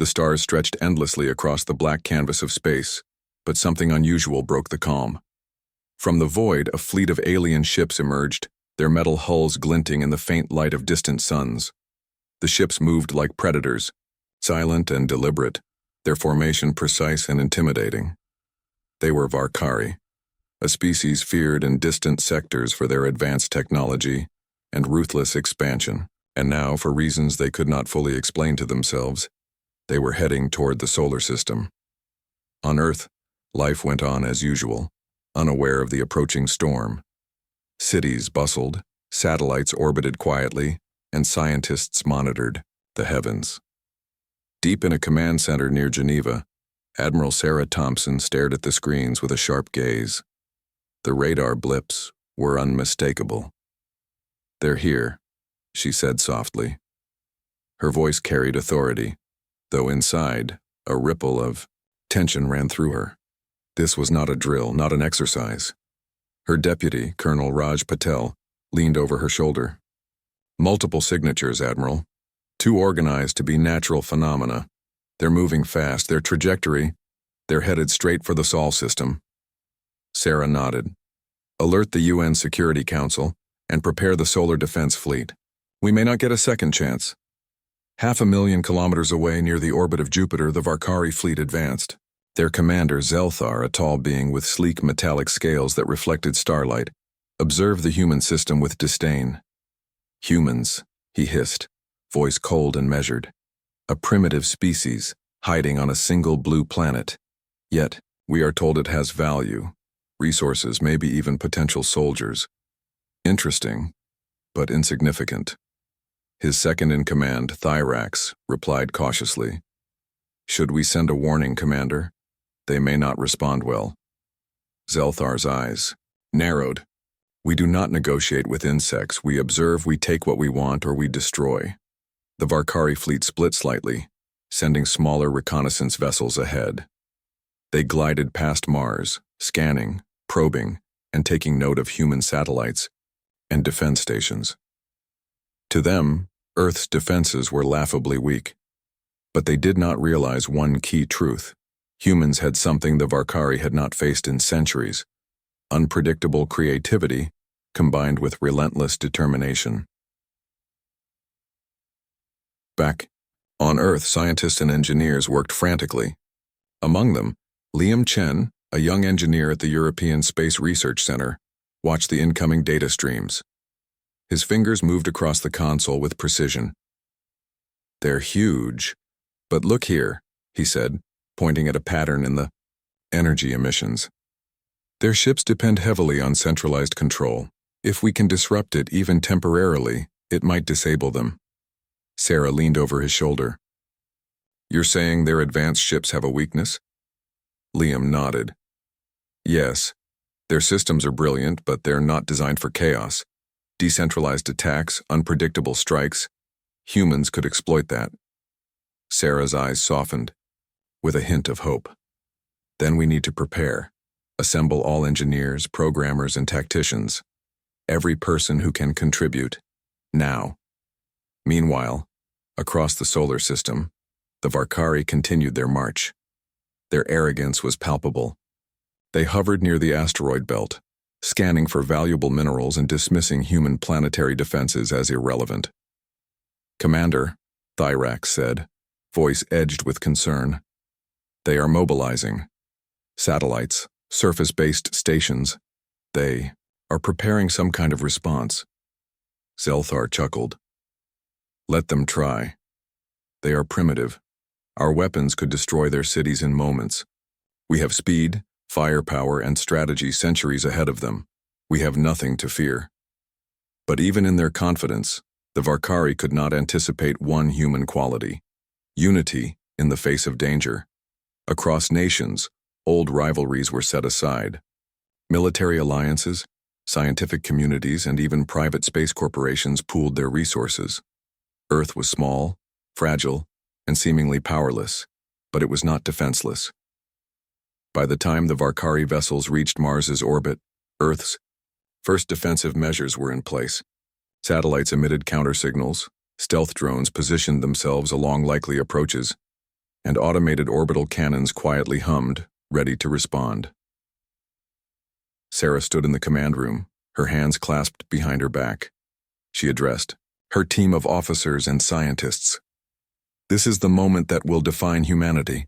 The stars stretched endlessly across the black canvas of space, but something unusual broke the calm. From the void, a fleet of alien ships emerged, their metal hulls glinting in the faint light of distant suns. The ships moved like predators, silent and deliberate, their formation precise and intimidating. They were Varkari, a species feared in distant sectors for their advanced technology and ruthless expansion, and now, for reasons they could not fully explain to themselves, they were heading toward the solar system. On Earth, life went on as usual, unaware of the approaching storm. Cities bustled, satellites orbited quietly, and scientists monitored the heavens. Deep in a command center near Geneva, Admiral Sarah Thompson stared at the screens with a sharp gaze. The radar blips were unmistakable. "They're here," she said softly. Her voice carried authority, though inside, a ripple of tension ran through her. This was not a drill, not an exercise. Her deputy, Colonel Raj Patel, leaned over her shoulder. "Multiple signatures, Admiral. Too organized to be natural phenomena. They're moving fast, their trajectory, they're headed straight for the Sol system." Sarah nodded. "Alert the UN Security Council and prepare the Solar Defense Fleet. We may not get a second chance." 500,000 kilometers away near the orbit of Jupiter, the Varkari fleet advanced. Their commander, Zelthar, a tall being with sleek metallic scales that reflected starlight, observed the human system with disdain. "Humans," he hissed, voice cold and measured. "A primitive species, hiding on a single blue planet. Yet, we are told it has value, resources, maybe even potential soldiers. Interesting, but insignificant." His second-in-command, Thyrax, replied cautiously. "Should we send a warning, Commander? They may not respond well." Zelthar's eyes narrowed. "We do not negotiate with insects. We observe, we take what we want, or we destroy." The Varkari fleet split slightly, sending smaller reconnaissance vessels ahead. They glided past Mars, scanning, probing, and taking note of human satellites and defense stations. To them, Earth's defenses were laughably weak. But they did not realize one key truth. Humans had something the Varkari had not faced in centuries: unpredictable creativity combined with relentless determination. Back on Earth, scientists and engineers worked frantically. Among them, Liam Chen, a young engineer at the European Space Research Center, watched the incoming data streams. His fingers moved across the console with precision. "They're huge. But look here," he said, pointing at a pattern in the energy emissions. "Their ships depend heavily on centralized control. If we can disrupt it even temporarily, it might disable them." Sarah leaned over his shoulder. "You're saying their advanced ships have a weakness?" Liam nodded. "Yes. Their systems are brilliant, but they're not designed for chaos. Decentralized attacks, unpredictable strikes. Humans could exploit that." Sarah's eyes softened, with a hint of hope. "Then we need to prepare. Assemble all engineers, programmers, and tacticians. Every person who can contribute. Now." Meanwhile, across the solar system, the Varkari continued their march. Their arrogance was palpable. They hovered near the asteroid belt, scanning for valuable minerals and dismissing human planetary defenses as irrelevant. "Commander," Thyrax said, voice edged with concern, "they are mobilizing. Satellites, surface-based stations. They are preparing some kind of response." Zelthar chuckled. "Let them try. They are primitive. Our weapons could destroy their cities in moments. We have speed, firepower, and strategy centuries ahead of them. We have nothing to fear." But even in their confidence, the Varkari could not anticipate one human quality: unity in the face of danger. Across nations, old rivalries were set aside. Military alliances, scientific communities, and even private space corporations pooled their resources. Earth was small, fragile, and seemingly powerless, but it was not defenseless. By the time the Varkari vessels reached Mars's orbit, Earth's first defensive measures were in place. Satellites emitted countersignals, stealth drones positioned themselves along likely approaches, and automated orbital cannons quietly hummed, ready to respond. Sarah stood in the command room, her hands clasped behind her back. She addressed her team of officers and scientists. This is the moment that will define humanity.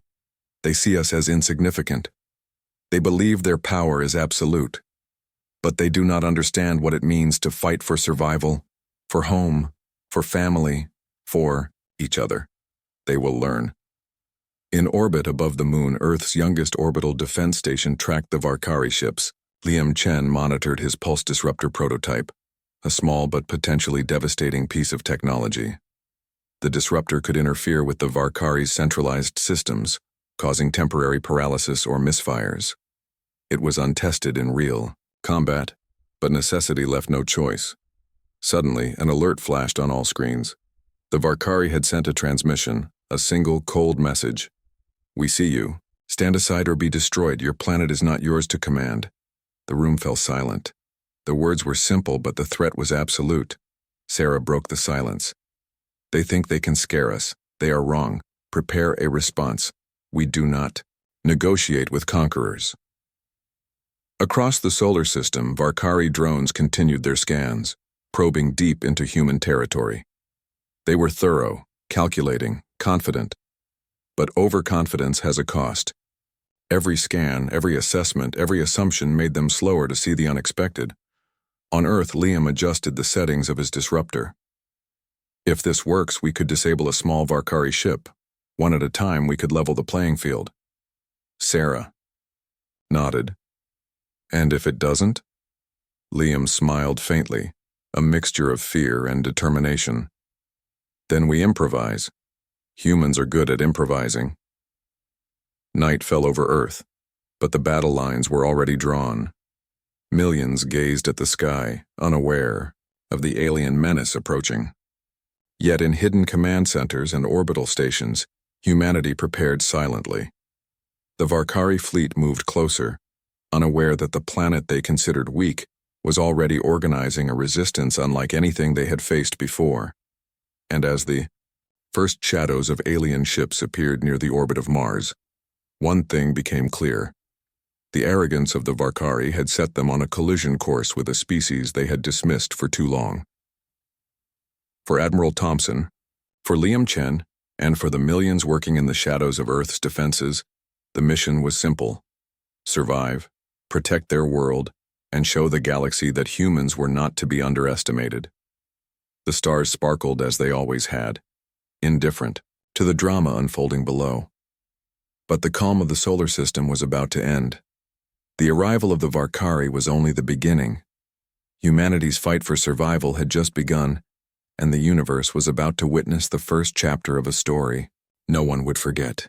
They see us as insignificant. They believe their power is absolute. But they do not understand what it means to fight for survival, for home, for family, for each other. They will learn. In orbit above the moon, Earth's youngest orbital defense station tracked the Varkari ships. Liam Chen monitored his pulse disruptor prototype, a small but potentially devastating piece of technology. The disruptor could interfere with the Varkari's centralized systems, causing temporary paralysis or misfires. It was untested in real combat, but necessity left no choice. Suddenly, an alert flashed on all screens. The Varkari had sent a transmission, a single, cold message. "We see you. Stand aside or be destroyed. Your planet is not yours to command." The room fell silent. The words were simple, but the threat was absolute. Sarah broke the silence. "They think they can scare us. They are wrong. Prepare a response. We do not negotiate with conquerors." Across the solar system, Varkari drones continued their scans, probing deep into human territory. They were thorough, calculating, confident. But overconfidence has a cost. Every scan, every assessment, every assumption made them slower to see the unexpected. On Earth, Liam adjusted the settings of his disruptor. "If this works, we could disable a small Varkari ship. One at a time, we could level the playing field." Sarah nodded. "And if it doesn't?" Liam smiled faintly, a mixture of fear and determination. "Then we improvise. Humans are good at improvising." Night fell over Earth, but the battle lines were already drawn. Millions gazed at the sky, unaware of the alien menace approaching. Yet in hidden command centers and orbital stations, humanity prepared silently. The Varkari fleet moved closer, unaware that the planet they considered weak was already organizing a resistance unlike anything they had faced before. And as the first shadows of alien ships appeared near the orbit of Mars, one thing became clear. The arrogance of the Varkari had set them on a collision course with a species they had dismissed for too long. For Admiral Thompson, for Liam Chen, and for the millions working in the shadows of Earth's defenses, the mission was simple: survive, protect their world, and show the galaxy that humans were not to be underestimated. The stars sparkled as they always had, indifferent to the drama unfolding below. But the calm of the solar system was about to end. The arrival of the Varkari was only the beginning. Humanity's fight for survival had just begun, and the universe was about to witness the first chapter of a story no one would forget.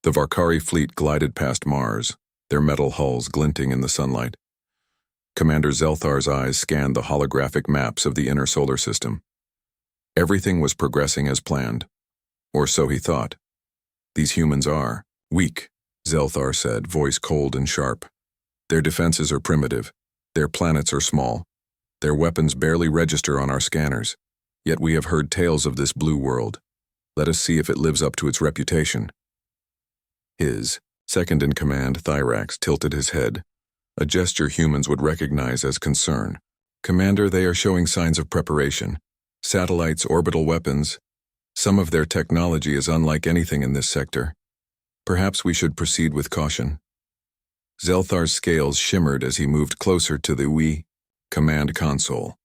The Varkari fleet glided past Mars, their metal hulls glinting in the sunlight. Commander Zelthar's eyes scanned the holographic maps of the inner solar system. Everything was progressing as planned, or so he thought. "These humans are weak," Zelthar said, voice cold and sharp. "Their defenses are primitive. Their planets are small. Their weapons barely register on our scanners. Yet we have heard tales of this blue world. Let us see if it lives up to its reputation." His second-in-command, Thyrax, tilted his head, a gesture humans would recognize as concern. "Commander, they are showing signs of preparation. Satellites, orbital weapons. Some of their technology is unlike anything in this sector. Perhaps we should proceed with caution." Zelthar's scales shimmered as he moved closer to the command console.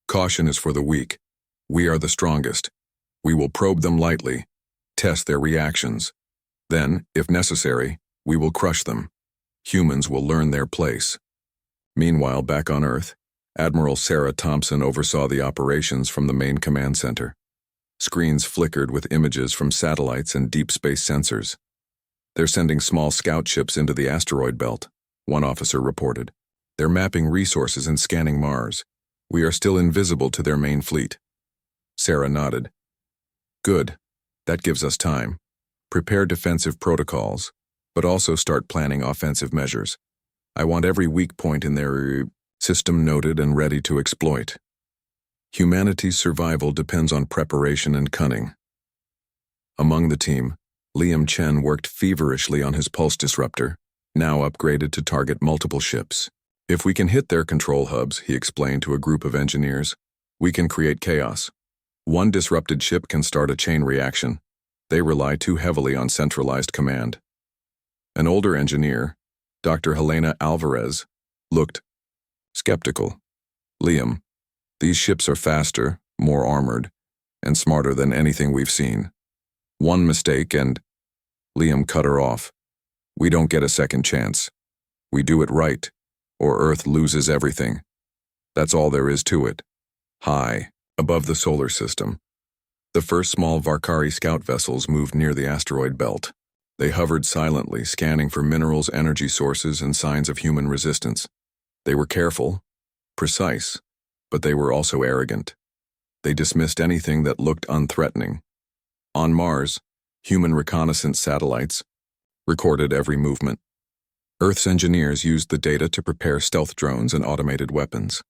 "Caution is for the weak. We are the strongest. We will probe them lightly, test their reactions. Then, if necessary, we will crush them. Humans will learn their place." Meanwhile, back on Earth, Admiral Sarah Thompson oversaw the operations from the main command center. Screens flickered with images from satellites and deep space sensors. "They're sending small scout ships into the asteroid belt," one officer reported. "They're mapping resources and scanning Mars. We are still invisible to their main fleet." Sarah nodded. "Good. That gives us time. Prepare defensive protocols, but also start planning offensive measures. I want every weak point in their system noted and ready to exploit. Humanity's survival depends on preparation and cunning." Among the team, Liam Chen worked feverishly on his pulse disruptor, now upgraded to target multiple ships. If we can hit their control hubs, he explained to a group of engineers, we can create chaos. One disrupted ship can start a chain reaction. They rely too heavily on centralized command. An older engineer, Dr. Helena Alvarez, looked skeptical. Liam, these ships are faster, more armored, and smarter than anything we've seen. One mistake and… Liam cut her off. We don't get a second chance. We do it right, or Earth loses everything. That's all there is to it. High, above the solar system, the first small Varkari scout vessels moved near the asteroid belt. They hovered silently, scanning for minerals, energy sources, and signs of human resistance. They were careful, precise, but they were also arrogant. They dismissed anything that looked unthreatening. On Mars, human reconnaissance satellites recorded every movement. Earth's engineers used the data to prepare stealth drones and automated weapons.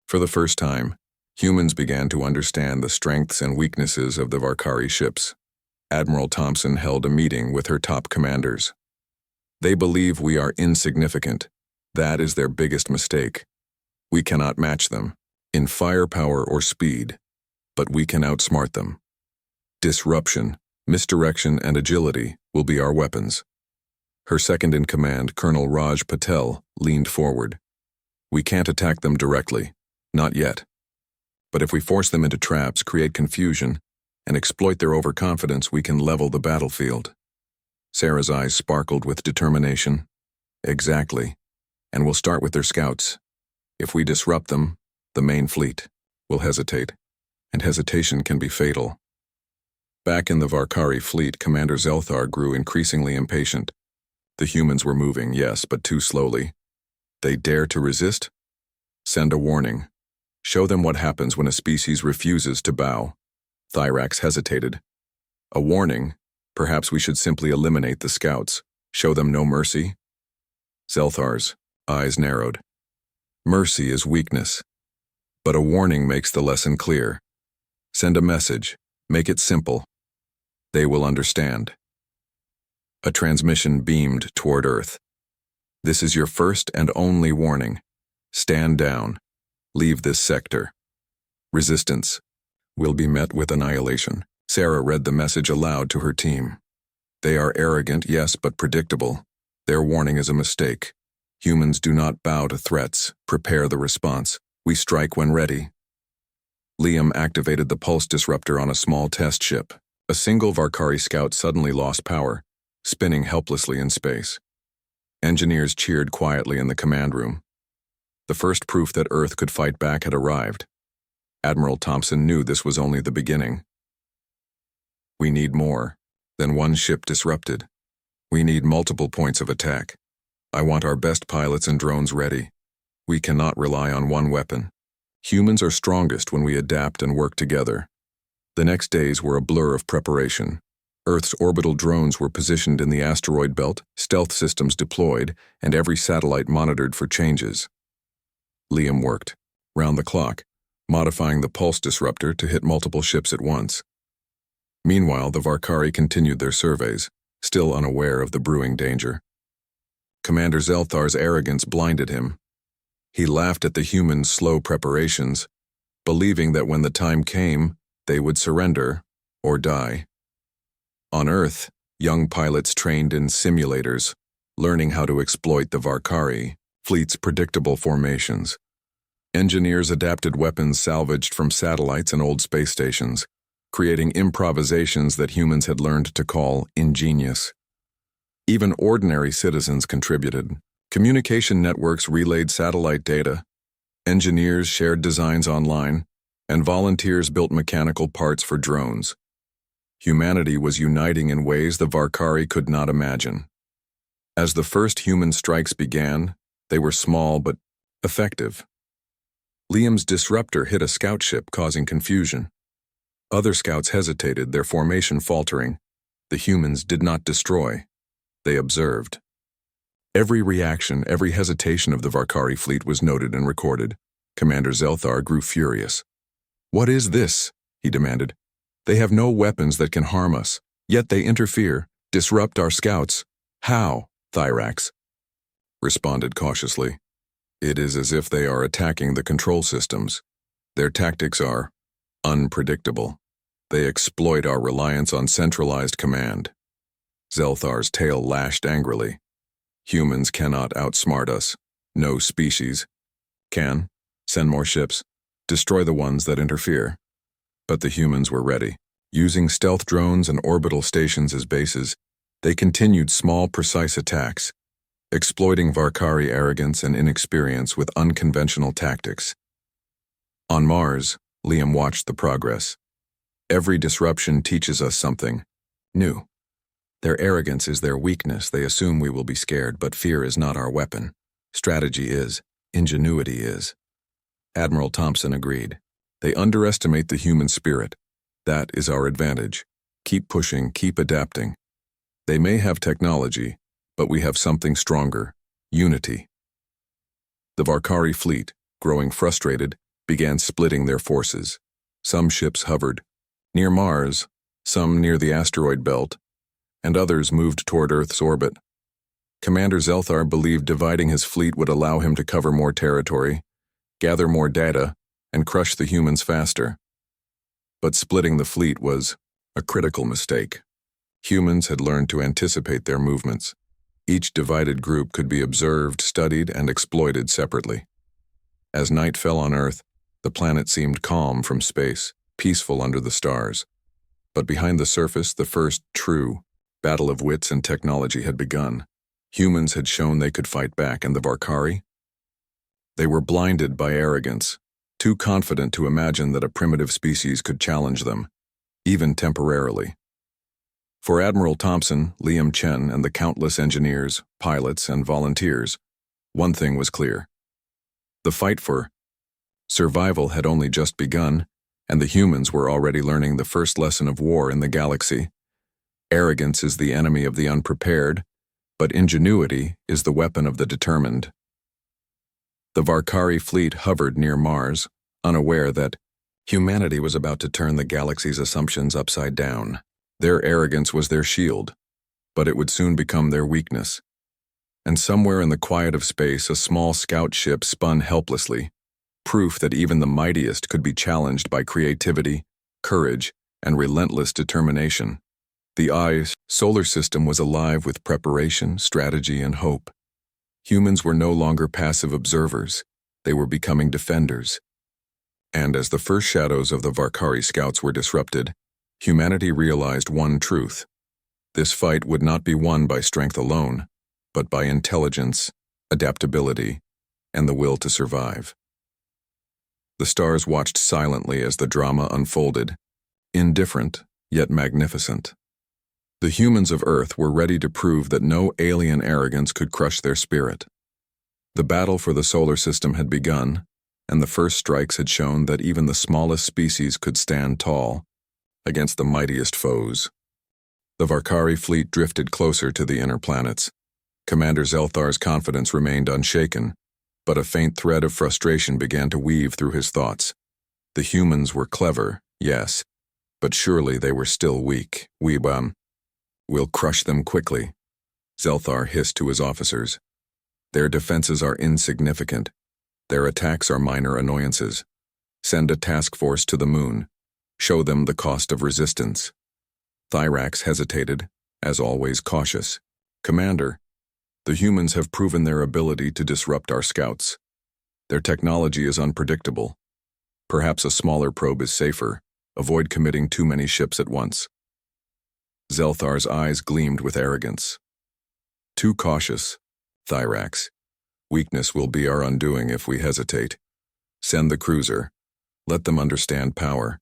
For the first time, humans began to understand the strengths and weaknesses of the Varkari ships. Admiral Thompson held a meeting with her top commanders. They believe we are insignificant. That is their biggest mistake. We cannot match them in firepower or speed, but we can outsmart them. Disruption, misdirection, and agility will be our weapons. Her second-in-command, Colonel Raj Patel, leaned forward. We can't attack them directly, not yet. But if we force them into traps, create confusion, and exploit their overconfidence, we can level the battlefield. Sarah's eyes sparkled with determination. Exactly. And we'll start with their scouts. If we disrupt them, the main fleet will hesitate, and hesitation can be fatal. Back in the Varkari fleet, Commander Zelthar grew increasingly impatient. The humans were moving, yes, but too slowly. They dare to resist? Send a warning. Show them what happens when a species refuses to bow. Thyrax hesitated. A warning? Perhaps we should simply eliminate the scouts. Show them no mercy? Zelthar's eyes narrowed. Mercy is weakness. But a warning makes the lesson clear. Send a message. Make it simple. They will understand. A transmission beamed toward Earth. This is your first and only warning. Stand down. Leave this sector. Resistance will be met with annihilation. Sarah read the message aloud to her team. They are arrogant, yes, but predictable. Their warning is a mistake. Humans do not bow to threats. Prepare the response. We strike when ready. Liam activated the pulse disruptor on a small test ship. A single Varkari scout suddenly lost power, spinning helplessly in space. Engineers cheered quietly in the command room. The first proof that Earth could fight back had arrived. Admiral Thompson knew this was only the beginning. We need more than one ship disrupted. We need multiple points of attack. I want our best pilots and drones ready. We cannot rely on one weapon. Humans are strongest when we adapt and work together. The next days were a blur of preparation. Earth's orbital drones were positioned in the asteroid belt, stealth systems deployed, and every satellite monitored for changes. Liam worked, round the clock, modifying the pulse disruptor to hit multiple ships at once. Meanwhile, the Varkari continued their surveys, still unaware of the brewing danger. Commander Zelthar's arrogance blinded him. He laughed at the humans' slow preparations, believing that when the time came, they would surrender or die. On Earth, young pilots trained in simulators, learning how to exploit the Varkari fleet's predictable formations. Engineers adapted weapons salvaged from satellites and old space stations, creating improvisations that humans had learned to call ingenious. Even ordinary citizens contributed. Communication networks relayed satellite data, engineers shared designs online, and volunteers built mechanical parts for drones. Humanity was uniting in ways the Varkari could not imagine. As the first human strikes began, they were small but effective. Liam's disruptor hit a scout ship, causing confusion. Other scouts hesitated, their formation faltering. The humans did not destroy. They observed. Every reaction, every hesitation of the Varkari fleet was noted and recorded. Commander Zelthar grew furious. "What is this?" he demanded. "They have no weapons that can harm us, yet they interfere. Disrupt our scouts? How? Thyrax responded cautiously. It is as if they are attacking the control systems. Their tactics are unpredictable. They exploit our reliance on centralized command. Zelthar's tail lashed angrily. Humans cannot outsmart us. No species can. Send more ships. Destroy the ones that interfere. But the humans were ready. Using stealth drones and orbital stations as bases, they continued small, precise attacks, exploiting Varkari arrogance and inexperience with unconventional tactics. On Mars, Liam watched the progress. Every disruption teaches us something new. Their arrogance is their weakness. They assume we will be scared, but fear is not our weapon. Strategy is. Ingenuity is. Admiral Thompson agreed. They underestimate the human spirit. That is our advantage. Keep pushing, keep adapting. They may have technology, but we have something stronger: unity. The Varkari fleet, growing frustrated, began splitting their forces. Some ships hovered near Mars, some near the asteroid belt, and others moved toward Earth's orbit. Commander Zelthar believed dividing his fleet would allow him to cover more territory, gather more data, and crush the humans faster. But splitting the fleet was a critical mistake. Humans had learned to anticipate their movements. Each divided group could be observed, studied, and exploited separately. As night fell on Earth, the planet seemed calm from space, peaceful under the stars. But behind the surface, the first true battle of wits and technology had begun. Humans had shown they could fight back, and the Varkari? They were blinded by arrogance, too confident to imagine that a primitive species could challenge them, even temporarily. For Admiral Thompson, Liam Chen, and the countless engineers, pilots, and volunteers, one thing was clear. The fight for survival had only just begun, and the humans were already learning the first lesson of war in the galaxy. Arrogance is the enemy of the unprepared, but ingenuity is the weapon of the determined. The Varkari fleet hovered near Mars, unaware that humanity was about to turn the galaxy's assumptions upside down. Their arrogance was their shield, but it would soon become their weakness. And somewhere in the quiet of space, a small scout ship spun helplessly, proof that even the mightiest could be challenged by creativity, courage, and relentless determination. The solar system was alive with preparation, strategy, and hope. Humans were no longer passive observers. They were becoming defenders. And as the first shadows of the Varkari scouts were disrupted, humanity realized one truth. This fight would not be won by strength alone, but by intelligence, adaptability, and the will to survive. The stars watched silently as the drama unfolded, indifferent yet magnificent. The humans of Earth were ready to prove that no alien arrogance could crush their spirit. The battle for the solar system had begun, and the first strikes had shown that even the smallest species could stand tall against the mightiest foes. The Varkari fleet drifted closer to the inner planets. Commander Zelthar's confidence remained unshaken, but a faint thread of frustration began to weave through his thoughts. The humans were clever, yes, but surely they were still weak. We'll crush them quickly, Zelthar hissed to his officers. Their defenses are insignificant. Their attacks are minor annoyances. Send a task force to the moon. Show them the cost of resistance. Thyrax hesitated, as always cautious. Commander, the humans have proven their ability to disrupt our scouts. Their technology is unpredictable. Perhaps a smaller probe is safer. Avoid committing too many ships at once. Zelthar's eyes gleamed with arrogance. Too cautious, Thyrax. Weakness will be our undoing if we hesitate. Send the cruiser. Let them understand power.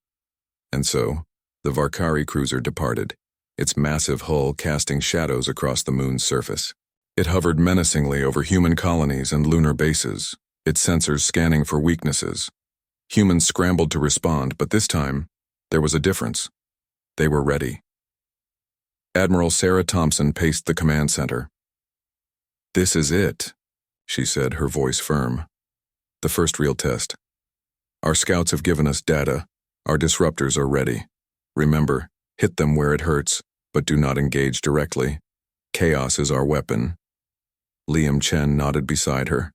And so, the Varkari cruiser departed, its massive hull casting shadows across the moon's surface. It hovered menacingly over human colonies and lunar bases, its sensors scanning for weaknesses. Humans scrambled to respond, but this time, there was a difference. They were ready. Admiral Sarah Thompson paced the command center. "This is it," she said, her voice firm. "The first real test. Our scouts have given us data. Our disruptors are ready. Remember, hit them where it hurts, but do not engage directly. Chaos is our weapon. Liam Chen nodded beside her,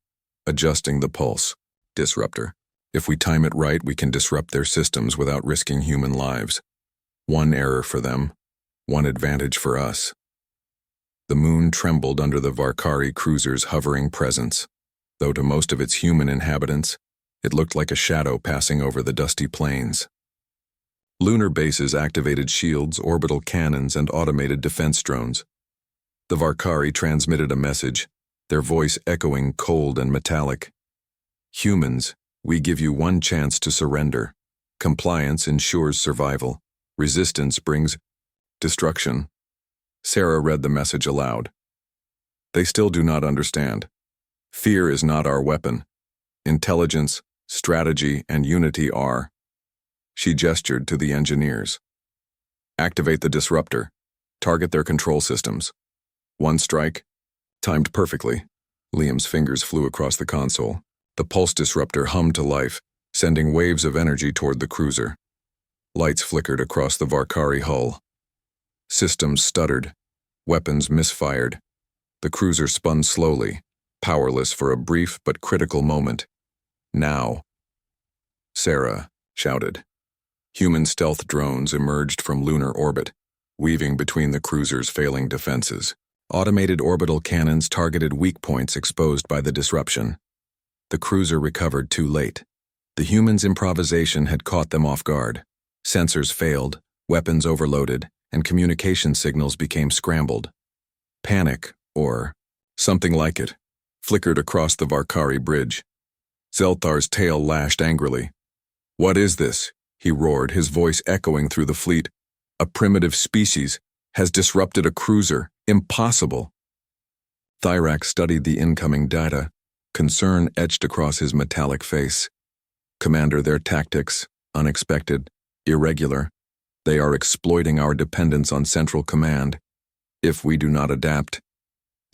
adjusting the pulse. Disruptor. If we time it right, we can disrupt their systems without risking human lives. One error for them, one advantage for us. The moon trembled under the Varkari cruiser's hovering presence, though to most of its human inhabitants, it looked like a shadow passing over the dusty plains. Lunar bases activated shields, orbital cannons, and automated defense drones. The Varkari transmitted a message, their voice echoing cold and metallic. Humans, we give you one chance to surrender. Compliance ensures survival. Resistance brings destruction. Sarah read the message aloud. They still do not understand. Fear is not our weapon. Intelligence, strategy, and unity are. She gestured to the engineers. Activate the disruptor. Target their control systems. One strike. Timed perfectly. Liam's fingers flew across the console. The pulse disruptor hummed to life, sending waves of energy toward the cruiser. Lights flickered across the Varkari hull. Systems stuttered. Weapons misfired. The cruiser spun slowly, powerless for a brief but critical moment. Now. Sarah shouted. Human stealth drones emerged from lunar orbit, weaving between the cruiser's failing defenses. Automated orbital cannons targeted weak points exposed by the disruption. The cruiser recovered too late. The humans' improvisation had caught them off guard. Sensors failed, weapons overloaded, and communication signals became scrambled. Panic, or something like it, flickered across the Varkari bridge. Zelthar's tail lashed angrily. What is this? He roared, his voice echoing through the fleet. A primitive species has disrupted a cruiser. Impossible. Thyrak studied the incoming data, concern etched across his metallic face. Commander, their tactics, unexpected, irregular. They are exploiting our dependence on Central Command. If we do not adapt.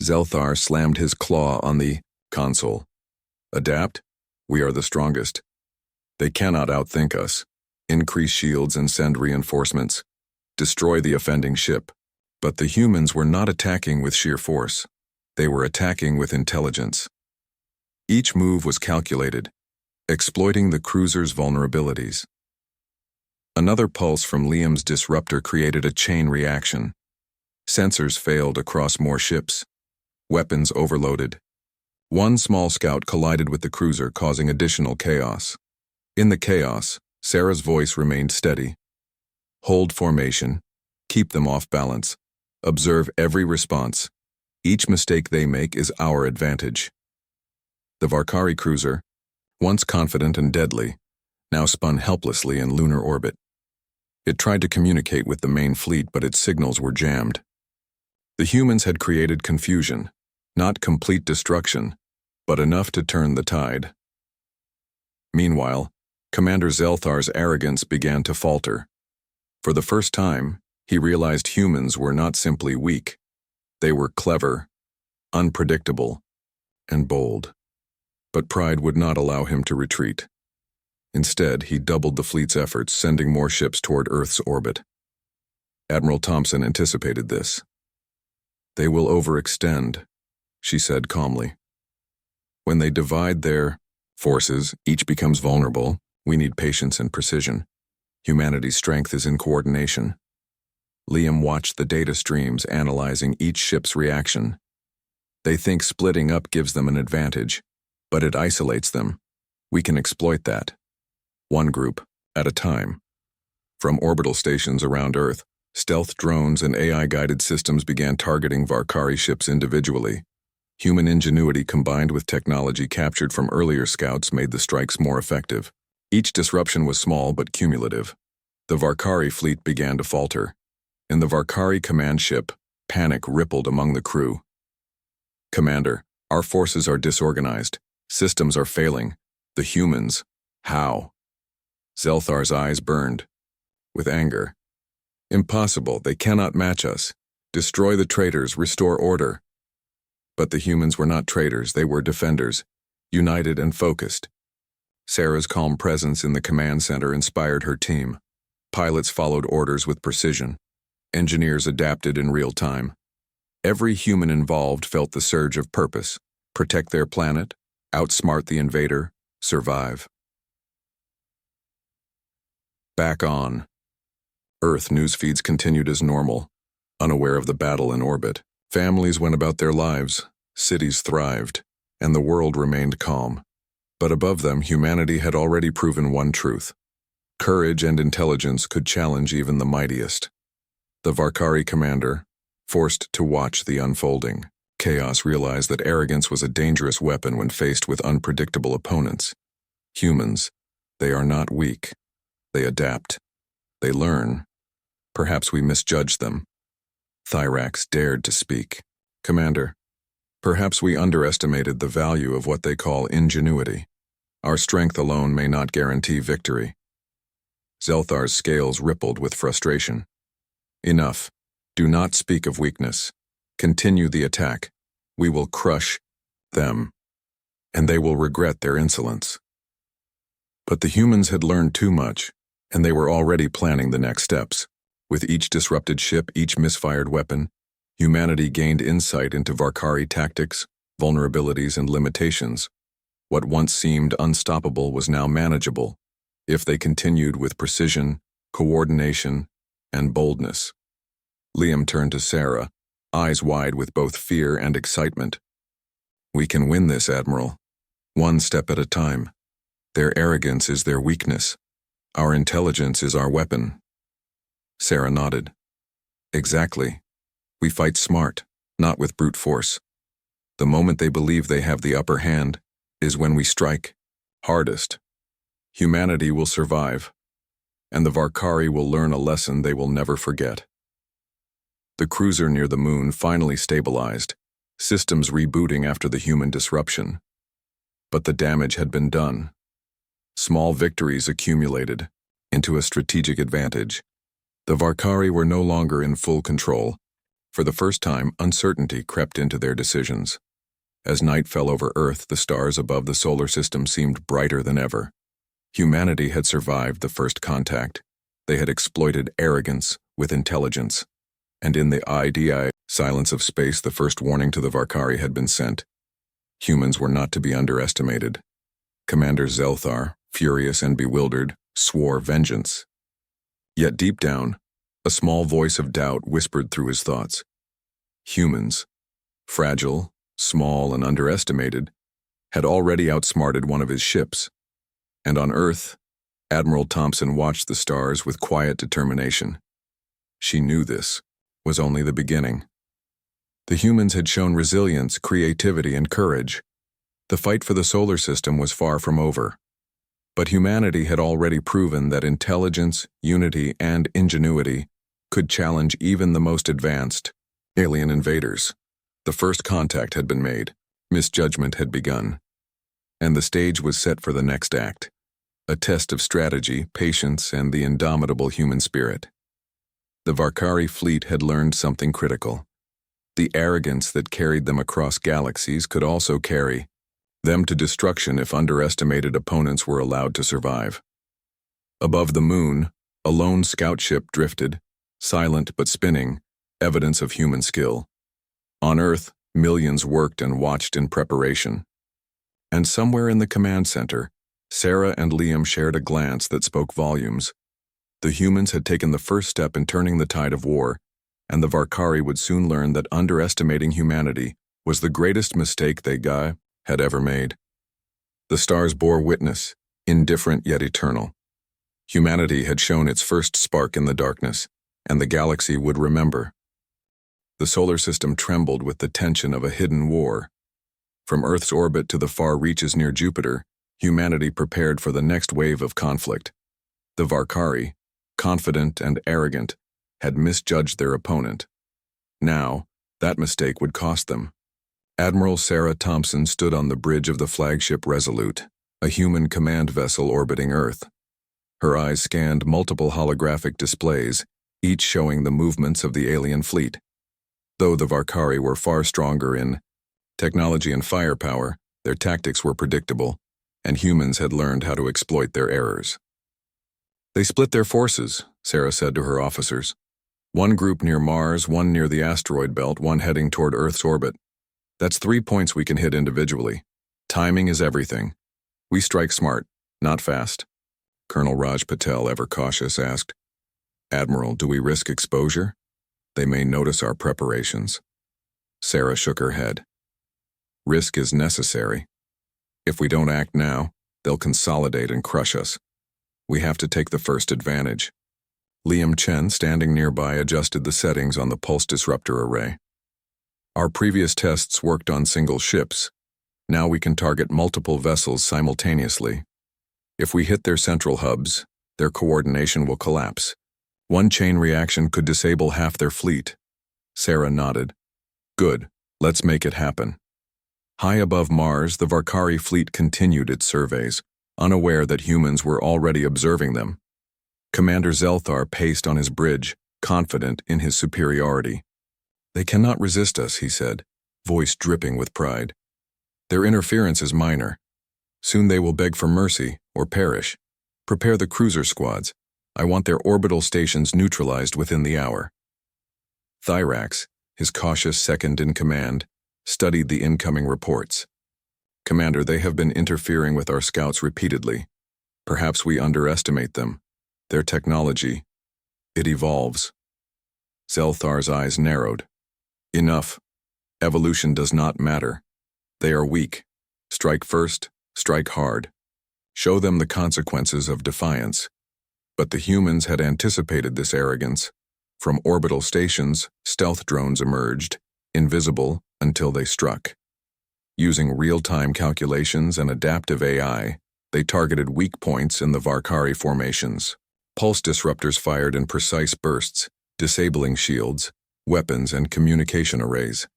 Zelthar slammed his claw on the console. Adapt? We are the strongest. They cannot outthink us. Increase shields and send reinforcements. Destroy the offending ship. But the humans were not attacking with sheer force. They were attacking with intelligence. Each move was calculated, exploiting the cruiser's vulnerabilities. Another pulse from Liam's disruptor created a chain reaction. Sensors failed across more ships. Weapons overloaded. One small scout collided with the cruiser, causing additional chaos. In the chaos, Sarah's voice remained steady. Hold formation. Keep them off balance. Observe every response. Each mistake they make is our advantage. The Varkari cruiser, once confident and deadly, now spun helplessly in lunar orbit. It tried to communicate with the main fleet, but its signals were jammed. The humans had created confusion, not complete destruction, but enough to turn the tide. Meanwhile, Commander Zelthar's arrogance began to falter. For the first time, he realized humans were not simply weak. They were clever, unpredictable, and bold. But pride would not allow him to retreat. Instead, he doubled the fleet's efforts, sending more ships toward Earth's orbit. Admiral Thompson anticipated this. They will overextend, she said calmly. When they divide their forces, each becomes vulnerable. We need patience and precision. Humanity's strength is in coordination. Liam watched the data streams, analyzing each ship's reaction. They think splitting up gives them an advantage, but it isolates them. We can exploit that. One group at a time. From orbital stations around Earth, stealth drones and AI-guided systems began targeting Varkari ships individually. Human ingenuity combined with technology captured from earlier scouts made the strikes more effective. Each disruption was small but cumulative. The Varkari fleet began to falter. In the Varkari command ship, panic rippled among the crew. Commander, our forces are disorganized. Systems are failing. The humans. How? Zelthar's eyes burned. With anger. Impossible. They cannot match us. Destroy the traitors. Restore order. But the humans were not traitors. They were defenders, united and focused. Sarah's calm presence in the command center inspired her team. Pilots followed orders with precision. Engineers adapted in real time. Every human involved felt the surge of purpose: protect their planet, outsmart the invader, survive. Back on Earth, news feeds continued as normal, unaware of the battle in orbit. Families went about their lives, cities thrived, and the world remained calm. But above them, humanity had already proven one truth: courage and intelligence could challenge even the mightiest. The Varkari commander, forced to watch the unfolding chaos, realized that arrogance was a dangerous weapon when faced with unpredictable opponents. Humans, they are not weak. They adapt. They learn. Perhaps we misjudged them. Thyrax dared to speak. Commander, perhaps we underestimated the value of what they call ingenuity. Our strength alone may not guarantee victory. Zelthar's scales rippled with frustration. Enough. Do not speak of weakness. Continue the attack. We will crush them, and they will regret their insolence. But the humans had learned too much, and they were already planning the next steps. With each disrupted ship, each misfired weapon, humanity gained insight into Varkari tactics, vulnerabilities, and limitations. What once seemed unstoppable was now manageable, if they continued with precision, coordination, and boldness. Liam turned to Sarah, eyes wide with both fear and excitement. We can win this, Admiral. One step at a time. Their arrogance is their weakness. Our intelligence is our weapon. Sarah nodded. Exactly. We fight smart, not with brute force. The moment they believe they have the upper hand is when we strike hardest. Humanity will survive, and the Varkari will learn a lesson they will never forget. The cruiser near the moon finally stabilized, systems rebooting after the human disruption. But the damage had been done. Small victories accumulated into a strategic advantage. The Varkari were no longer in full control. For the first time, uncertainty crept into their decisions. As night fell over Earth, the stars above the solar system seemed brighter than ever. Humanity had survived the first contact. They had exploited arrogance with intelligence. And in the IDI silence of space, the first warning to the Varkari had been sent. Humans were not to be underestimated. Commander Zelthar, furious and bewildered, swore vengeance. Yet deep down, a small voice of doubt whispered through his thoughts. Humans, fragile, small, and underestimated, had already outsmarted one of his ships. And on Earth, Admiral Thompson watched the stars with quiet determination. She knew this was only the beginning. The humans had shown resilience, creativity, and courage. The fight for the solar system was far from over. But humanity had already proven that intelligence, unity, and ingenuity could challenge even the most advanced alien invaders. The first contact had been made, misjudgment had begun, and the stage was set for the next act, a test of strategy, patience, and the indomitable human spirit. The Varkari fleet had learned something critical. The arrogance that carried them across galaxies could also carry them to destruction if underestimated opponents were allowed to survive. Above the moon, a lone scout ship drifted, silent but spinning, evidence of human skill. On Earth, millions worked and watched in preparation. And somewhere in the command center, Sarah and Liam shared a glance that spoke volumes. The humans had taken the first step in turning the tide of war, and the Varkari would soon learn that underestimating humanity was the greatest mistake they had ever made. The stars bore witness, indifferent yet eternal. Humanity had shown its first spark in the darkness, and the galaxy would remember. The solar system trembled with the tension of a hidden war. From Earth's orbit to the far reaches near Jupiter, humanity prepared for the next wave of conflict. The Varkari, confident and arrogant, had misjudged their opponent. Now, that mistake would cost them. Admiral Sarah Thompson stood on the bridge of the flagship Resolute, a human command vessel orbiting Earth. Her eyes scanned multiple holographic displays, each showing the movements of the alien fleet. Though the Varkari were far stronger in technology and firepower, their tactics were predictable, and humans had learned how to exploit their errors. They split their forces, Sarah said to her officers. One group near Mars, one near the asteroid belt, one heading toward Earth's orbit. That's 3 points we can hit individually. Timing is everything. We strike smart, not fast. Colonel Raj Patel, ever cautious, asked, Admiral, do we risk exposure? They may notice our preparations. Sarah shook her head. Risk is necessary. If we don't act now, they'll consolidate and crush us. We have to take the first advantage. Liam Chen, standing nearby, adjusted the settings on the pulse disruptor array. Our previous tests worked on single ships. Now we can target multiple vessels simultaneously. If we hit their central hubs, their coordination will collapse. One chain reaction could disable half their fleet. Sarah nodded. Good, let's make it happen. High above Mars, the Varkari fleet continued its surveys, unaware that humans were already observing them. Commander Zelthar paced on his bridge, confident in his superiority. They cannot resist us, he said, voice dripping with pride. Their interference is minor. Soon they will beg for mercy or perish. Prepare the cruiser squads. I want their orbital stations neutralized within the hour. Thyrax, his cautious second in command, studied the incoming reports. Commander, they have been interfering with our scouts repeatedly. Perhaps we underestimate them. Their technology, it evolves. Zelthar's eyes narrowed. Enough. Evolution does not matter. They are weak. Strike first, strike hard. Show them the consequences of defiance. But the humans had anticipated this arrogance. From orbital stations, stealth drones emerged, invisible until they struck. Using real-time calculations and adaptive AI, they targeted weak points in the Varkari formations. Pulse disruptors fired in precise bursts, disabling shields, weapons, and communication arrays.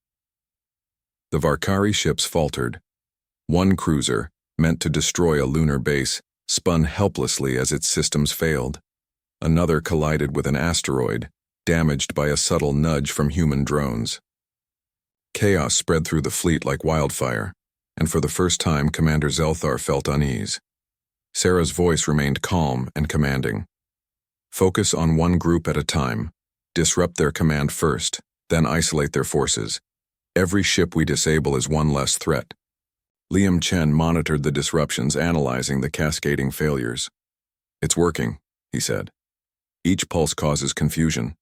The Varkari ships faltered. One cruiser, meant to destroy a lunar base, spun helplessly as its systems failed. Another collided with an asteroid, damaged by a subtle nudge from human drones. Chaos spread through the fleet like wildfire, and for the first time Commander Zelthar felt unease. Sarah's voice remained calm and commanding. Focus on one group at a time. Disrupt their command first, then isolate their forces. Every ship we disable is one less threat. Liam Chen monitored the disruptions, analyzing the cascading failures. It's working, he said. Each pulse causes confusion.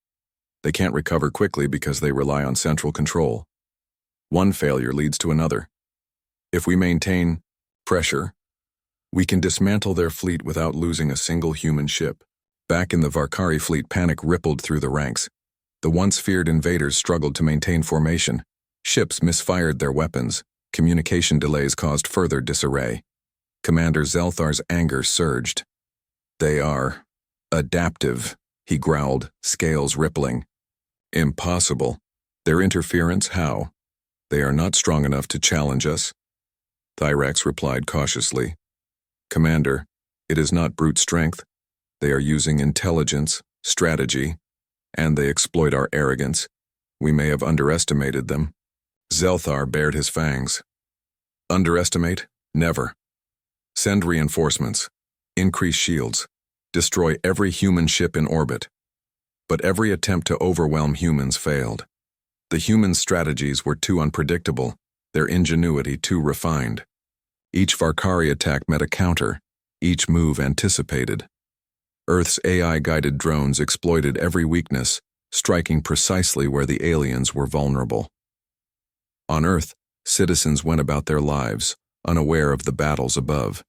They can't recover quickly because they rely on central control. One failure leads to another. If we maintain pressure, we can dismantle their fleet without losing a single human ship. Back in the Varkari fleet, panic rippled through the ranks. The once feared invaders struggled to maintain formation. Ships misfired their weapons. Communication delays caused further disarray. Commander Zelthar's anger surged. They are adaptive, he growled, scales rippling. Impossible. Their interference, how? They are not strong enough to challenge us. Thyrax replied cautiously. Commander, it is not brute strength. They are using intelligence, strategy, and they exploit our arrogance. We may have underestimated them. Zelthar bared his fangs. Underestimate? Never. Send reinforcements. Increase shields. Destroy every human ship in orbit. But every attempt to overwhelm humans failed. The humans' strategies were too unpredictable, their ingenuity too refined. Each Varkari attack met a counter, each move anticipated. Earth's AI-guided drones exploited every weakness, striking precisely where the aliens were vulnerable. On Earth, citizens went about their lives, unaware of the battles above.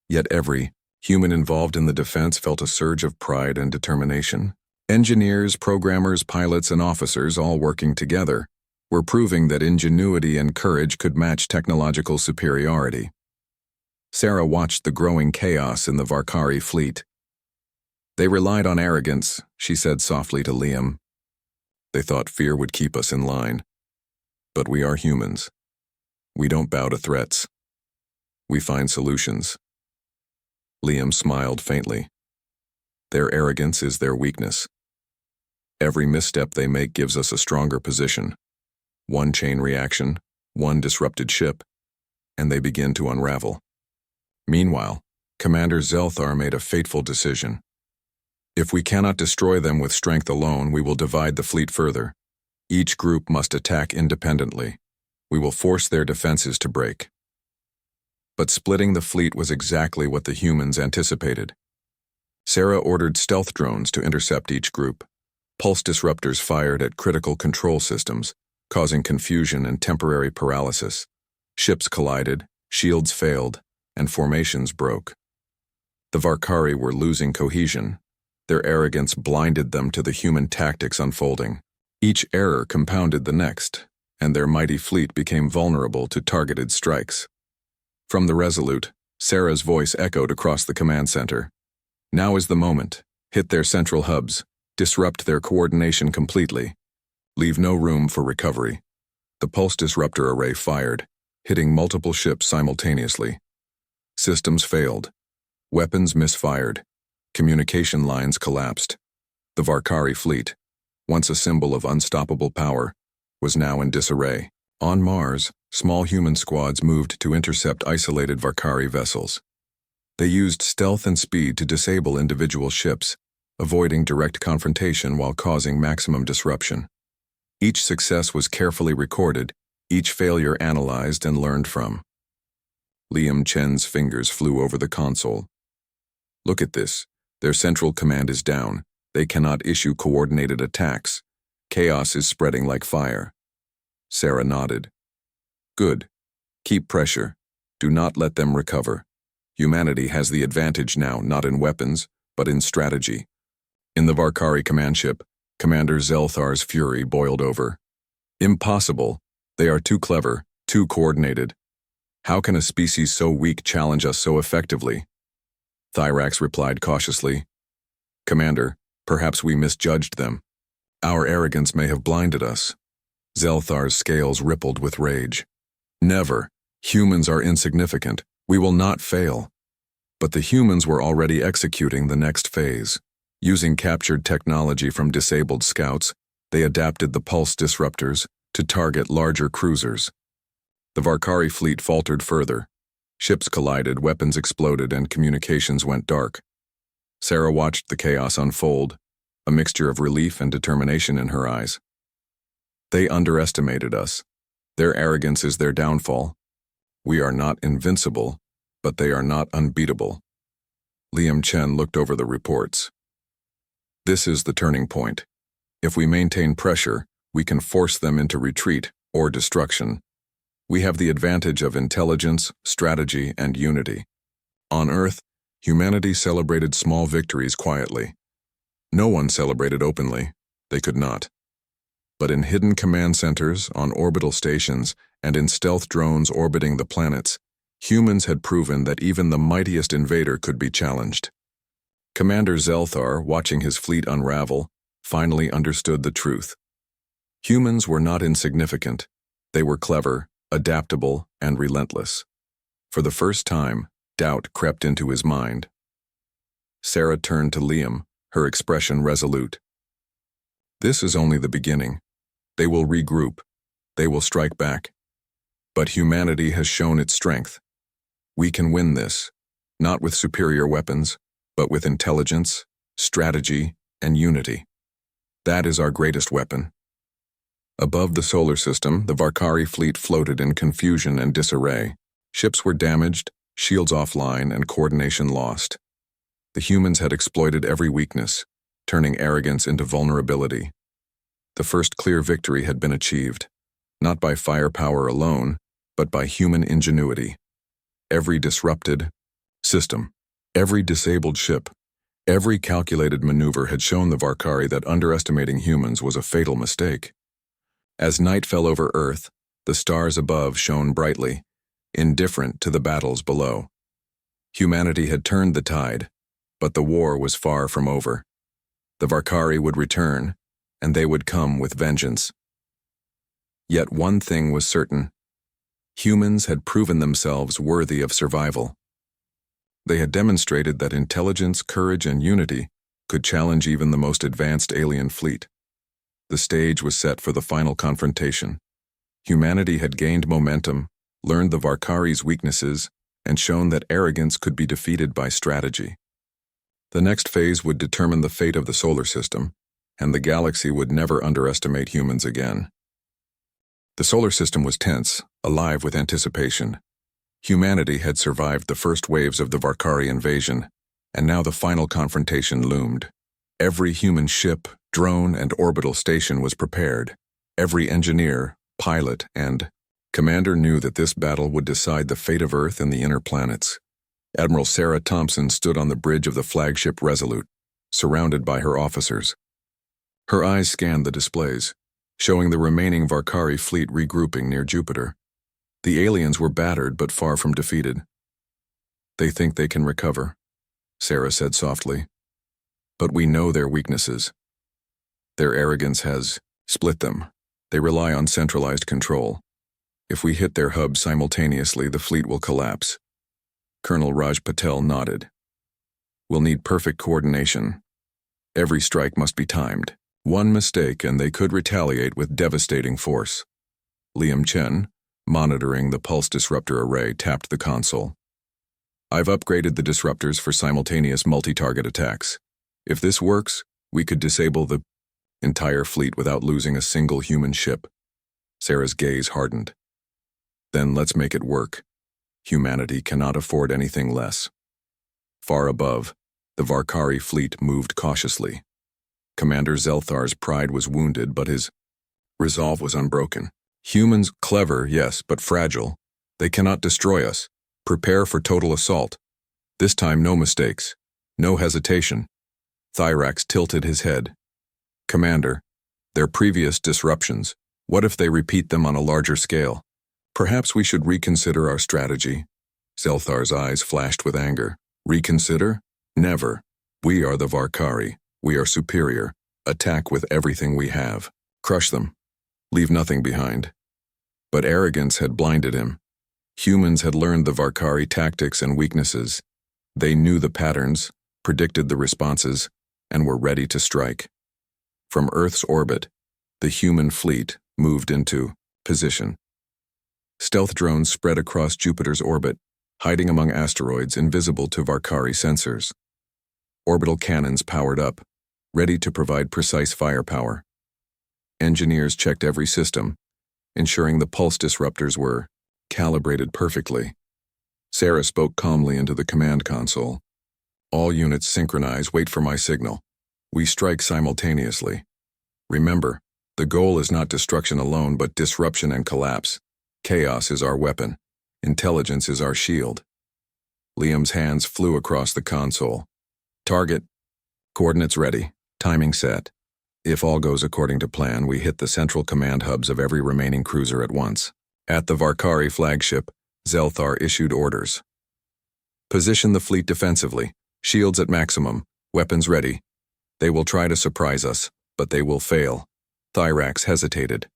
Yet every human involved in the defense felt a surge of pride and determination. Engineers, programmers, pilots, and officers, all working together, were proving that ingenuity and courage could match technological superiority. Sarah watched the growing chaos in the Varkari fleet. They relied on arrogance, she said softly to Liam. They thought fear would keep us in line. But we are humans. We don't bow to threats. We find solutions. Liam smiled faintly. Their arrogance is their weakness. Every misstep they make gives us a stronger position. One chain reaction, one disrupted ship, and they begin to unravel. Meanwhile, Commander Zelthar made a fateful decision. If we cannot destroy them with strength alone, we will divide the fleet further. Each group must attack independently. We will force their defenses to break. But splitting the fleet was exactly what the humans anticipated. Sarah ordered stealth drones to intercept each group. Pulse disruptors fired at critical control systems, causing confusion and temporary paralysis. Ships collided, shields failed, and formations broke. The Varkari were losing cohesion. Their arrogance blinded them to the human tactics unfolding. Each error compounded the next, and their mighty fleet became vulnerable to targeted strikes. From the Resolute, Sarah's voice echoed across the command center. Now is the moment. Hit their central hubs. Disrupt their coordination completely. Leave no room for recovery. The pulse disruptor array fired, hitting multiple ships simultaneously. Systems failed. Weapons misfired. Communication lines collapsed. The Varkari fleet, once a symbol of unstoppable power, was now in disarray. On Mars, small human squads moved to intercept isolated Varkari vessels. They used stealth and speed to disable individual ships, avoiding direct confrontation while causing maximum disruption. Each success was carefully recorded, each failure analyzed and learned from. Liam Chen's fingers flew over the console. Look at this. Their central command is down. They cannot issue coordinated attacks. Chaos is spreading like fire. Sarah nodded. Good. Keep pressure. Do not let them recover. Humanity has the advantage now, not in weapons, but in strategy. In the Varkari command ship, Commander Zelthar's fury boiled over. Impossible. They are too clever, too coordinated. How can a species so weak challenge us so effectively? Thyrax replied cautiously. Commander, perhaps we misjudged them. Our arrogance may have blinded us. Zelthar's scales rippled with rage. Never. Humans are insignificant. We will not fail. But the humans were already executing the next phase. Using captured technology from disabled scouts, they adapted the pulse disruptors to target larger cruisers. The Varkari fleet faltered further. Ships collided, weapons exploded, and communications went dark. Sarah watched the chaos unfold, a mixture of relief and determination in her eyes. They underestimated us. Their arrogance is their downfall. We are not invincible, but they are not unbeatable. Liam Chen looked over the reports. This is the turning point. If we maintain pressure, we can force them into retreat or destruction. We have the advantage of intelligence, strategy, and unity. On Earth, humanity celebrated small victories quietly. No one celebrated openly. They could not. But in hidden command centers, on orbital stations, and in stealth drones orbiting the planets, humans had proven that even the mightiest invader could be challenged. Commander Zelthar, watching his fleet unravel, finally understood the truth. Humans were not insignificant. They were clever, adaptable, and relentless. For the first time, doubt crept into his mind. Sarah turned to Liam, her expression resolute. This is only the beginning. They will regroup. They will strike back. But humanity has shown its strength. We can win this, not with superior weapons, but with intelligence, strategy, and unity. That is our greatest weapon. Above the solar system, the Varkari fleet floated in confusion and disarray. Ships were damaged, shields offline, and coordination lost. The humans had exploited every weakness, turning arrogance into vulnerability. The first clear victory had been achieved, not by firepower alone, but by human ingenuity. Every disrupted system, every disabled ship, every calculated maneuver had shown the Varkari that underestimating humans was a fatal mistake. As night fell over Earth, the stars above shone brightly, indifferent to the battles below. Humanity had turned the tide, but the war was far from over. The Varkari would return, and they would come with vengeance. Yet one thing was certain. Humans had proven themselves worthy of survival. They had demonstrated that intelligence, courage, and unity could challenge even the most advanced alien fleet. The stage was set for the final confrontation. Humanity had gained momentum, learned the Varkari's weaknesses, and shown that arrogance could be defeated by strategy. The next phase would determine the fate of the solar system, and the galaxy would never underestimate humans again. The solar system was tense, alive with anticipation. Humanity had survived the first waves of the Varkari invasion, and now the final confrontation loomed. Every human ship, drone, and orbital station was prepared. Every engineer, pilot, and commander knew that this battle would decide the fate of Earth and the inner planets. Admiral Sarah Thompson stood on the bridge of the flagship Resolute, surrounded by her officers. Her eyes scanned the displays, showing the remaining Varkari fleet regrouping near Jupiter. The aliens were battered but far from defeated. "They think they can recover," Sarah said softly. "But we know their weaknesses. Their arrogance has split them. They rely on centralized control. If we hit their hubs simultaneously, the fleet will collapse." Colonel Raj Patel nodded. "We'll need perfect coordination. Every strike must be timed. One mistake and they could retaliate with devastating force." Liam Chen, monitoring the pulse disruptor array, tapped the console. "I've upgraded the disruptors for simultaneous multi-target attacks. If this works, we could disable the entire fleet without losing a single human ship." Sarah's gaze hardened. "Then let's make it work. Humanity cannot afford anything less." Far above, the Varkari fleet moved cautiously. Commander Zelthar's pride was wounded, but his resolve was unbroken. "Humans, clever, yes, but fragile. They cannot destroy us. Prepare for total assault. This time no mistakes. No hesitation." Thyrax tilted his head. "Commander, their previous disruptions, what if they repeat them on a larger scale? Perhaps we should reconsider our strategy." Zelthar's eyes flashed with anger. "Reconsider? Never. We are the Varkari. We are superior. Attack with everything we have. Crush them. Leave nothing behind." But arrogance had blinded him. Humans had learned the Varkari tactics and weaknesses. They knew the patterns, predicted the responses, and were ready to strike. From Earth's orbit, the human fleet moved into position. Stealth drones spread across Jupiter's orbit, hiding among asteroids invisible to Varkari sensors. Orbital cannons powered up, ready to provide precise firepower. Engineers checked every system, ensuring the pulse disruptors were calibrated perfectly. Sarah spoke calmly into the command console. "All units synchronize, wait for my signal. We strike simultaneously. Remember, the goal is not destruction alone, but disruption and collapse. Chaos is our weapon. Intelligence is our shield." Liam's hands flew across the console. "Target. Coordinates ready. Timing set. If all goes according to plan, we hit the central command hubs of every remaining cruiser at once." At the Varkari flagship, Zelthar issued orders. "Position the fleet defensively. Shields at maximum. Weapons ready. They will try to surprise us, but they will fail." Thyrax hesitated.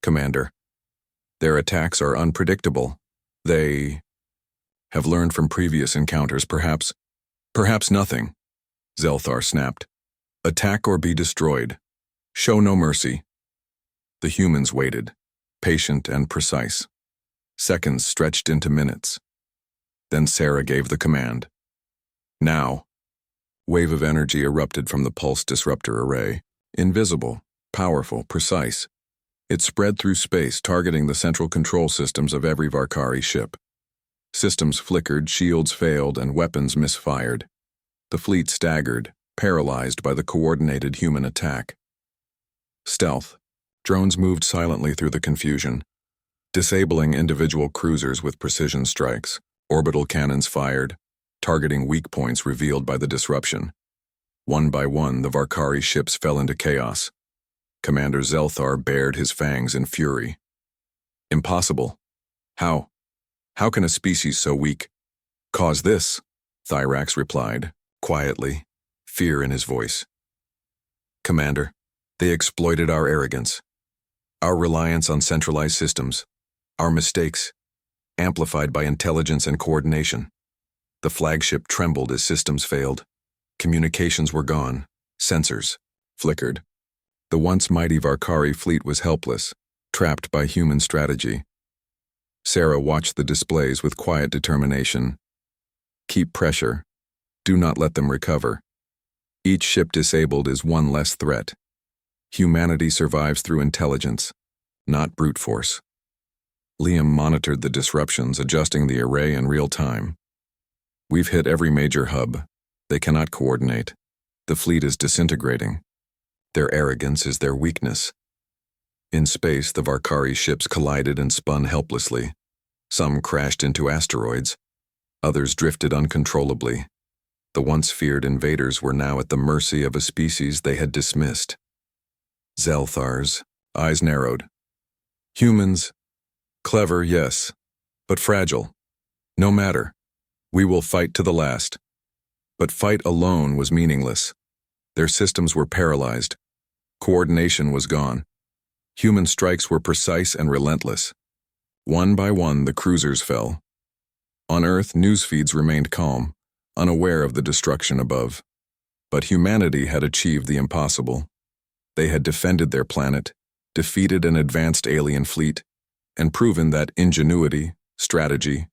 "Commander, their attacks are unpredictable. They have learned from previous encounters, perhaps nothing." Zelthar snapped. "Attack or be destroyed. Show no mercy." The humans waited, patient and precise. Seconds stretched into minutes. Then Sarah gave the command. "Now." Wave of energy erupted from the pulse disruptor array. Invisible, powerful, precise. It spread through space, targeting the central control systems of every Varkari ship. Systems flickered, shields failed, and weapons misfired. The fleet staggered, paralyzed by the coordinated human attack. Stealth. Drones moved silently through the confusion, disabling individual cruisers with precision strikes. Orbital cannons fired, targeting weak points revealed by the disruption. One by one, the Varkari ships fell into chaos. Commander Zelthar bared his fangs in fury. "Impossible. How? How can a species so weak cause this?" Thyrax replied, quietly, fear in his voice. "Commander, they exploited our arrogance, our reliance on centralized systems, our mistakes, amplified by intelligence and coordination. The flagship trembled as systems failed. Communications were gone. Sensors flickered. The once mighty Varkari fleet was helpless, trapped by human strategy." Sarah watched the displays with quiet determination. "Keep pressure. Do not let them recover. Each ship disabled is one less threat. Humanity survives through intelligence, not brute force. Liam monitored the disruptions, adjusting the array in real time. We've hit every major hub. They cannot coordinate. The fleet is disintegrating. Their arrogance is their weakness. In space, the Varkari ships collided and spun helplessly. Some crashed into asteroids. Others drifted uncontrollably. The once feared invaders were now at the mercy of a species they had dismissed. Zelthar's eyes narrowed. Humans, clever, yes, but fragile. No matter. We will fight to the last. But fight alone was meaningless. Their systems were paralyzed. Coordination was gone. Human strikes were precise and relentless. One by one, the cruisers fell. On Earth, news feeds remained calm, unaware of the destruction above. But humanity had achieved the impossible. They had defended their planet, defeated an advanced alien fleet, and proven that ingenuity, strategy,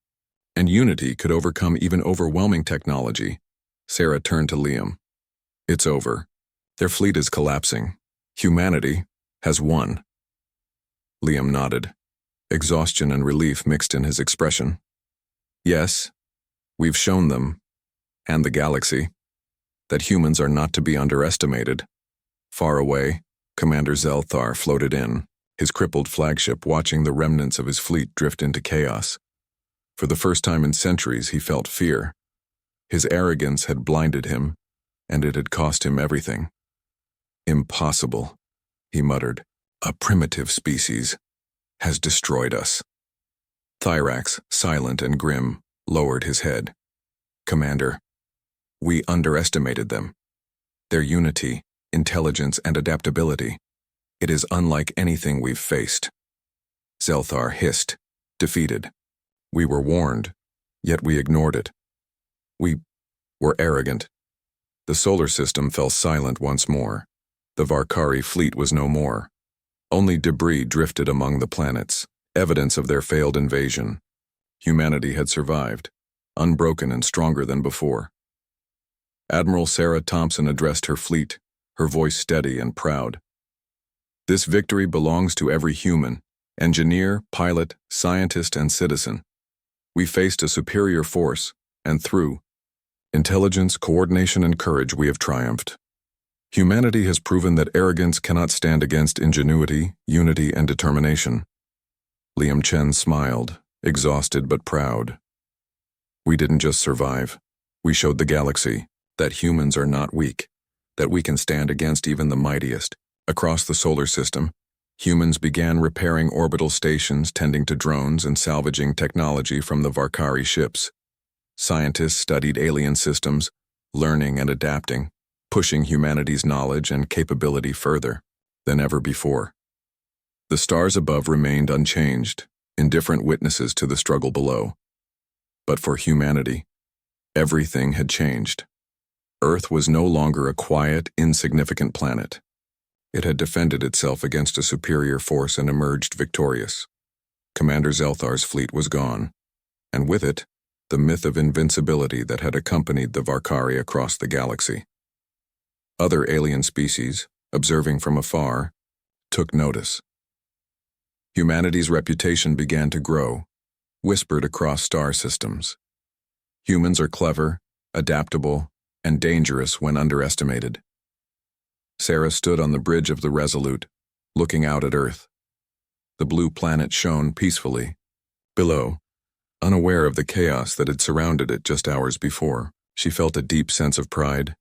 and unity could overcome even overwhelming technology. Sarah turned to Liam. It's over. Their fleet is collapsing. Humanity has won. Liam nodded. Exhaustion and relief mixed in his expression. Yes, we've shown them, and the galaxy, that humans are not to be underestimated. Far away, Commander Zelthar floated in, his crippled flagship watching the remnants of his fleet drift into chaos. For the first time in centuries, he felt fear. His arrogance had blinded him, and it had cost him everything. Impossible, he muttered. A primitive species has destroyed us. Thyrax, silent and grim, lowered his head. Commander, we underestimated them. Their unity, intelligence, and adaptability. It is unlike anything we've faced. Zelthar hissed, defeated. We were warned, yet we ignored it. We were arrogant. The solar system fell silent once more. The Varkari fleet was no more. Only debris drifted among the planets, evidence of their failed invasion. Humanity had survived, unbroken and stronger than before. Admiral Sarah Thompson addressed her fleet, her voice steady and proud. This victory belongs to every human, engineer, pilot, scientist, and citizen. We faced a superior force, and through intelligence, coordination, and courage, we have triumphed. Humanity has proven that arrogance cannot stand against ingenuity, unity, and determination. Liam Chen smiled, exhausted but proud. We didn't just survive. We showed the galaxy that humans are not weak, that we can stand against even the mightiest. Across the solar system, humans began repairing orbital stations, tending to drones, and salvaging technology from the Varkari ships. Scientists studied alien systems, learning and adapting, pushing humanity's knowledge and capability further than ever before. The stars above remained unchanged, indifferent witnesses to the struggle below. But for humanity, everything had changed. Earth was no longer a quiet, insignificant planet. It had defended itself against a superior force and emerged victorious. Commander Zelthar's fleet was gone, and with it, the myth of invincibility that had accompanied the Varkari across the galaxy. Other alien species, observing from afar, took notice. Humanity's reputation began to grow, whispered across star systems. Humans are clever, adaptable, and dangerous when underestimated. Sarah stood on the bridge of the Resolute, looking out at Earth. The blue planet shone peacefully. Below, unaware of the chaos that had surrounded it just hours before, she felt a deep sense of pride.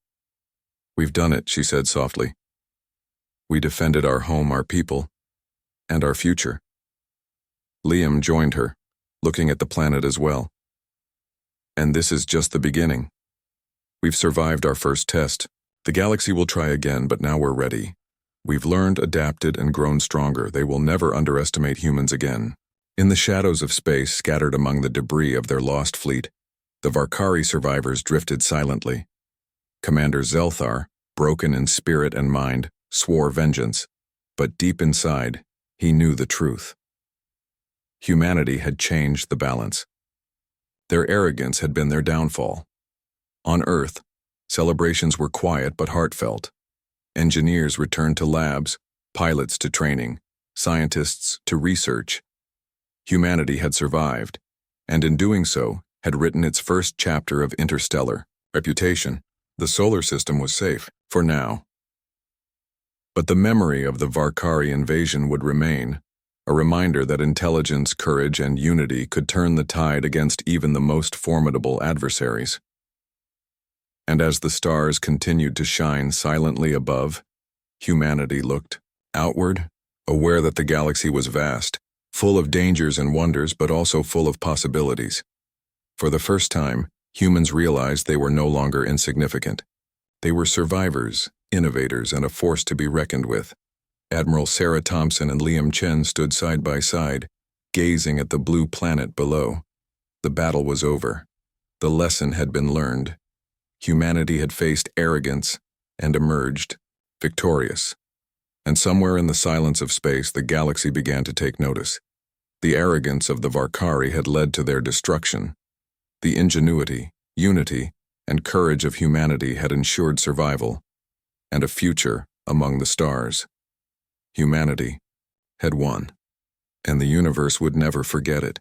We've done it, she said softly. We defended our home, our people, and our future. Liam joined her, looking at the planet as well. And this is just the beginning. We've survived our first test. The galaxy will try again, but now we're ready. We've learned, adapted, and grown stronger. They will never underestimate humans again. In the shadows of space, scattered among the debris of their lost fleet, the Varkari survivors drifted silently. Commander Zelthar, broken in spirit and mind, swore vengeance, but deep inside, he knew the truth. Humanity had changed the balance. Their arrogance had been their downfall. On Earth, celebrations were quiet but heartfelt. Engineers returned to labs, pilots to training, scientists to research. Humanity had survived, and in doing so, had written its first chapter of interstellar reputation. The solar system was safe, for now. But the memory of the Varkari invasion would remain, a reminder that intelligence, courage, and unity could turn the tide against even the most formidable adversaries. And as the stars continued to shine silently above, humanity looked outward, aware that the galaxy was vast, full of dangers and wonders, but also full of possibilities. For the first time, humans realized they were no longer insignificant. They were survivors, innovators, and a force to be reckoned with. Admiral Sarah Thompson and Liam Chen stood side by side, gazing at the blue planet below. The battle was over. The lesson had been learned. Humanity had faced arrogance and emerged victorious. And somewhere in the silence of space, the galaxy began to take notice. The arrogance of the Varkari had led to their destruction. The ingenuity, unity, and courage of humanity had ensured survival and a future among the stars. Humanity had won, and the universe would never forget it.